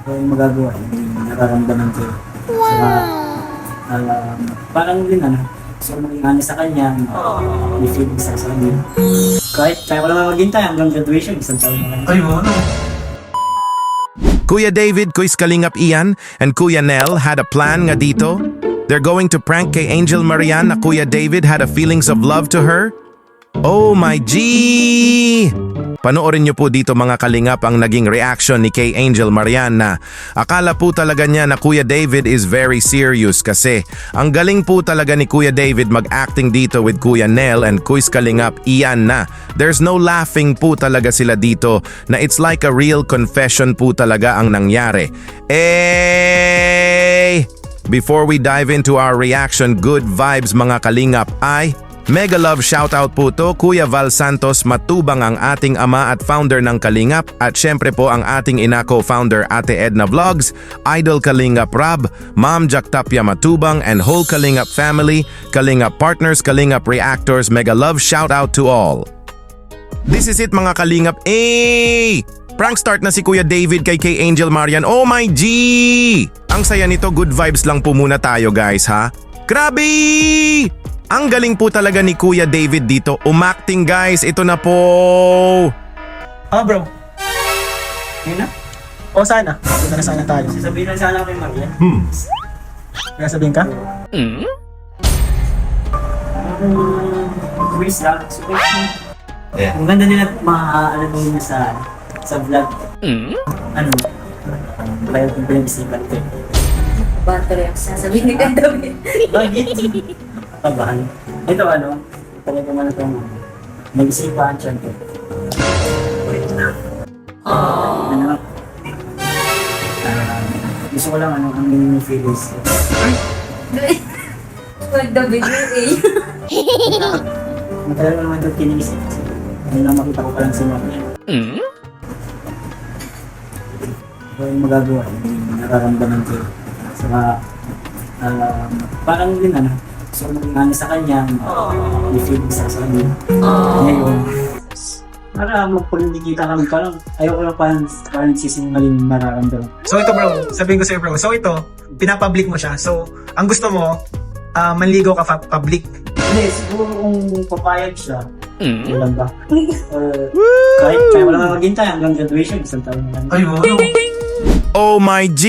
Kung yung magagawa, yung nararamdaman ko. Saka, parang din so maging honest sa kanya, may feelings sa kanya. Kahit kaya ko lang maghintay hanggang graduation, isang taon na lang. Ay, ano? Kuya David, Kuis Kalingap Ian, and Kuya Nel had a plan nga dito. They're going to prank kay Angel Marian na Kuya David had a feelings of love to her. Oh my G! Panoorin niyo po dito mga kalingap ang naging reaction ni kay Angel Marian na akala po talaga niya na Kuya David is very serious kasi ang galing po talaga ni Kuya David mag-acting dito with Kuya Nel and Kuis Kalingap Ian na there's no laughing po talaga sila dito na it's like a real confession po talaga ang nangyari. Before we dive into our reaction, good vibes mga kalingap ay mega love shoutout po to Kuya Val Santos Matubang ang ating ama at founder ng Kalingap at syempre po ang ating ina co-founder Ate Edna Vlogs, Idol Kalingap Rab, Ma'am Jack Tapia Matubang and whole Kalingap family, Kalingap partners, Kalingap reactors, mega love shoutout to all. This is it mga Kalingap. Prank start na si Kuya David kay Angel Marian. Oh my G! Ang saya nito, good vibes lang po muna tayo guys ha. Grabe! Ang galing po talaga ni Kuya David dito. Umacting guys, ito na po. Bro. Yun na. O sana. Punta na sana tayo. Sasabihin lang sana kay Maria. Kaya sabihin ka? Quiz lang. So, ang ganda nila ano nila sa vlog. Ano? Kaya kung pinag-isipan ko. Battery ang sasabihin ni Kuya David. Bakit? Tabahan. Ito talaga man itong nag-isipan siya ito. Gusto ko lang ang minimum feelings. Kuya David yun eh. Matagal ko naman ito kiniisip. Ano lang makita ko pa lang si Maria. Kung yung magagawa, yung nararamdaman ko. Saka, parang din so maging honest sa kanya, may feelings sa kanya. Ngayon, para magpagkikita kami, parang ayoko lang parang sisingaling nararamdaman. So ito bro, sabihin ko sa'yo bro. So ito, pinapublic mo siya. So, ang gusto mo, manligaw ka public. Hindi, siguro kung papayag siya, wala ba? Kahit kaya wala nga maghintay hanggang graduation, isang taon na lang. Ay, ano? Oh my G!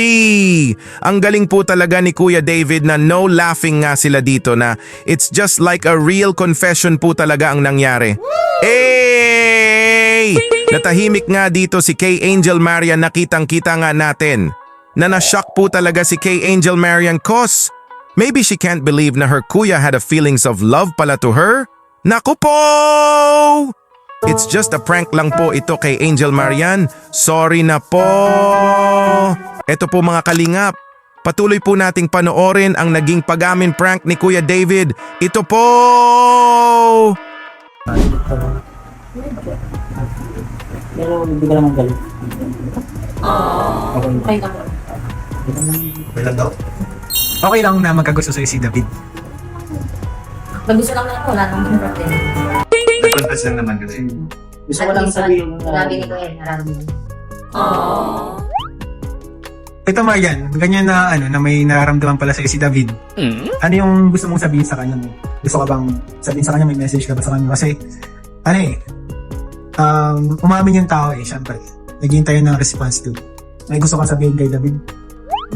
Ang galing po talaga ni Kuya David na no laughing nga sila dito na it's just like a real confession po talaga ang nangyari. Natahimik nga dito si Kay Angel Marian, nakitang-kita nga natin na na-shock po talaga si Kay Angel Marian cause maybe she can't believe na her kuya had a feelings of love pala to her. Naku po! It's just a prank lang po ito kay Angel Marian. Sorry na po. Ito po mga kalingap. Patuloy po nating panoorin ang naging pag-amin prank ni Kuya David. Ito po! Pero hindi ka naman galit. Okay na po. Okay lang na magkagusto sa'yo si David. Magusto lang na po, wala namang problema. Confess lang naman kasi. Gusto ko lang sabihin Grabe ni Kuya, nararamdaman. Ito Marian, ganyan na na may nararamdaman pala sa'yo si David. Ano yung gusto mong sabihin sa kanya? Gusto ka bang sabihin sa kanya, may message ka ba sa kanya? Kasi, umamin yung tao syempre. Naghihintay ng response to. May gusto kang sabihin kay David?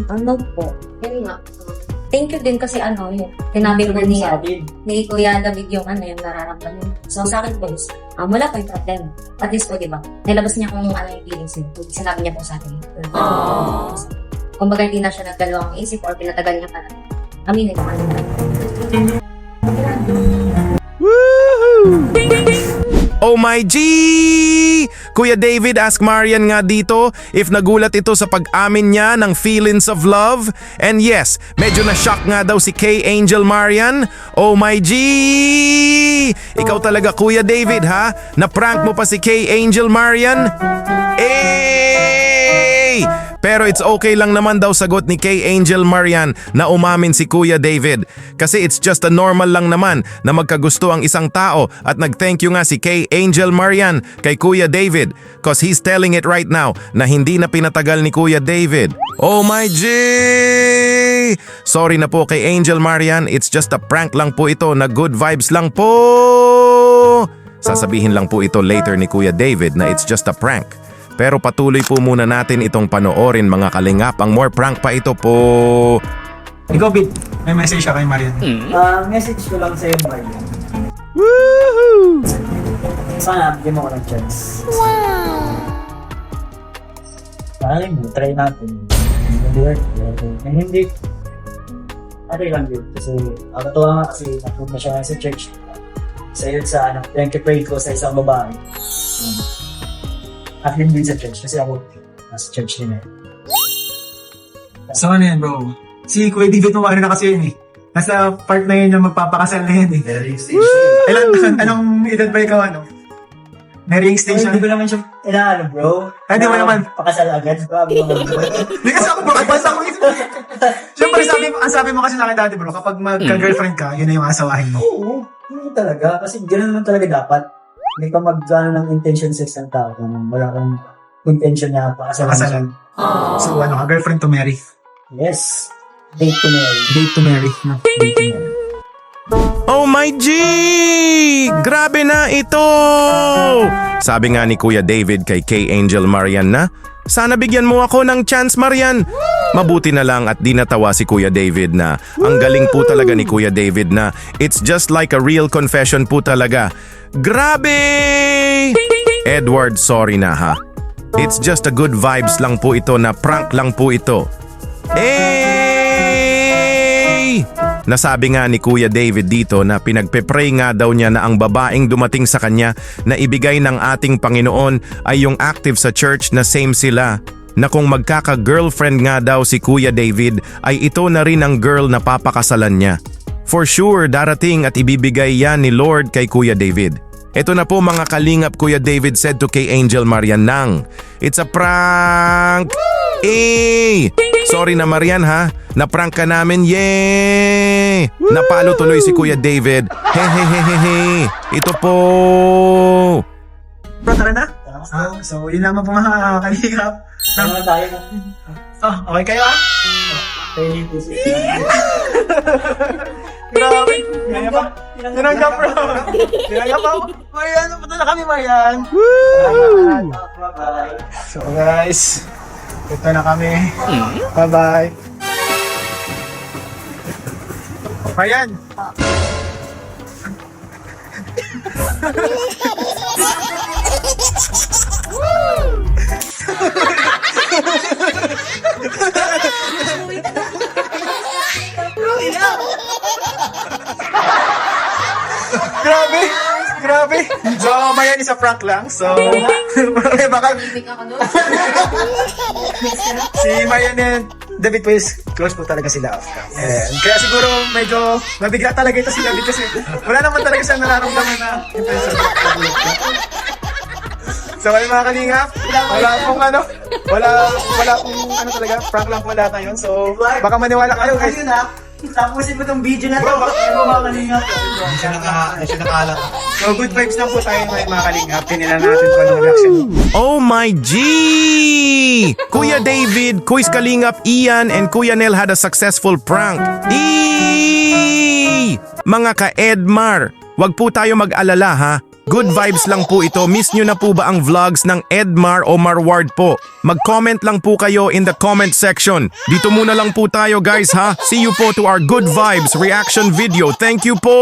Ano po? Yun nga. Thank you din kasi yung tinabi ko na ni Kuya David yung yung nararamdaman. So sa akin po is, wala po yung problem. At least po, di ba? Nilabas niya kung yung feelings niya. Sinabi niya po sa akin. Kumbaga hindi na siya nagdalawang isip or pinatagal niya para aminin ko ano. Oh my G! Kuya David, ask Marian nga dito if nagulat ito sa pag-amin niya ng feelings of love. And yes, medyo na-shock nga daw si Kay Angel Marian. Oh my G! Ikaw talaga Kuya David ha? Na-prank mo pa si Kay Angel Marian? Pero it's okay lang naman daw sagot ni Kay Angel Marian na umamin si Kuya David. Kasi it's just a normal lang naman na magkagusto ang isang tao at nag-thank you nga si Kay Angel Marian kay Kuya David. Cause he's telling it right now na hindi na pinatagal ni Kuya David. Oh my G! Sorry na po kay Angel Marian, it's just a prank lang po ito na good vibes lang po. Sasabihin lang po ito later ni Kuya David na it's just a prank. Pero patuloy po muna natin itong panoorin mga kalingap. Ang more prank pa ito po. Ikaw, Bid, may message siya kay Marian. Message ko lang sa'yo, Marian. Sana, bigyan mo ko ng chance. Malay mo, try natin. Hindi work. Hindi. Ano lang yun? Kasi, nakatuwa nga kasi napunta siya sa church. Sa yun sa ano, pinag-pray ko sa isang babae. At hindi sa church kasi ako nasa church din eh. So ano yan, bro? Si Kuya David mo na kasi yun eh. Nasa part na yun yung magpapakasal na yun eh. Very stage. Anong edad ba ikaw ano? Marrying So, station? hindi ko naman siya inaano bro. Hindi mo naman. Pakasal agad. Grabe naman. Hindi kasi ako bro, basta ko ito. Siyempre ang sabi mo kasi sa akin dati bro, kapag magka-girlfriend ka, yun na yung asawahin mo. Oo, hindi talaga. Kasi gano'n naman talaga dapat. Hindi ka mag-gano ng intention sex ng tao. Wala kang intention niya pakasalan. Kasalan. So ano ka, girlfriend to marry. Yes. Date to marry. Date to marry. No? Date to marry. Oh my G! Grabe na ito! Sabi nga ni Kuya David kay Kay Angel Marian na, sana bigyan mo ako ng chance Marian. Mabuti na lang at di natawa si Kuya David na ang galing po talaga ni Kuya David na it's just like a real confession po talaga. Grabe! Edward, sorry na ha. It's just a good vibes lang po ito na prank lang po ito. Hey! Nasabi nga ni Kuya David dito na pinagpe-pray nga daw niya na ang babaeng dumating sa kanya na ibigay ng ating Panginoon ay yung active sa church na same sila. Na kung magkaka-girlfriend nga daw si Kuya David ay ito na rin ang girl na papakasalan niya. For sure, darating at ibibigay yan ni Lord kay Kuya David. Ito na po mga kalingap, Kuya David said to Kay Angel Marian nang, it's a prank! Eh! Sorry na Marian ha, na-prank ka namin, yay! Napalo tuloy si Kuya David. Hehehehe, ito po! Bro, tara na. So yun lamang po mga kalingap. Ano tayo na? Oh, okay kayo ah? Training po siya. Grabe. Kaya pa. Tinanggap bro. Tinanggap pa. Marian, punta na kami Marian. Bye-bye. So guys, ito na kami. Bye-bye. Marian. Grabe! Grabe! So, Marian is a prank lang. So, baka si Marian and David po is close po talaga sila off cam. And kaya siguro medyo mabigla talaga ito si David kasi wala naman talaga siyang nararamdaman na intention. So, kayo mga kalingap, wala pong talaga, prank lang po lahat ngayon. So, baka maniwala kayo guys. Ayun na. Tapusin mo tong video na to. Baka mga kalingap. Hindi siya nakaalam. So, good vibes lang po tayo ngayon mga kalingap. Tinilan natin kung anong reaction. Oh my G! Kuya David, Kuis Kalingap, Ian, and Kuya Nel had a successful prank. Mga ka-Edmar, wag po tayo mag-alala ha. Good vibes lang po ito. Miss nyo na po ba ang vlogs ng Edmar o Marward po? Mag-comment lang po kayo in the comment section. Dito muna lang po tayo guys ha. See you po to our good vibes reaction video. Thank you po!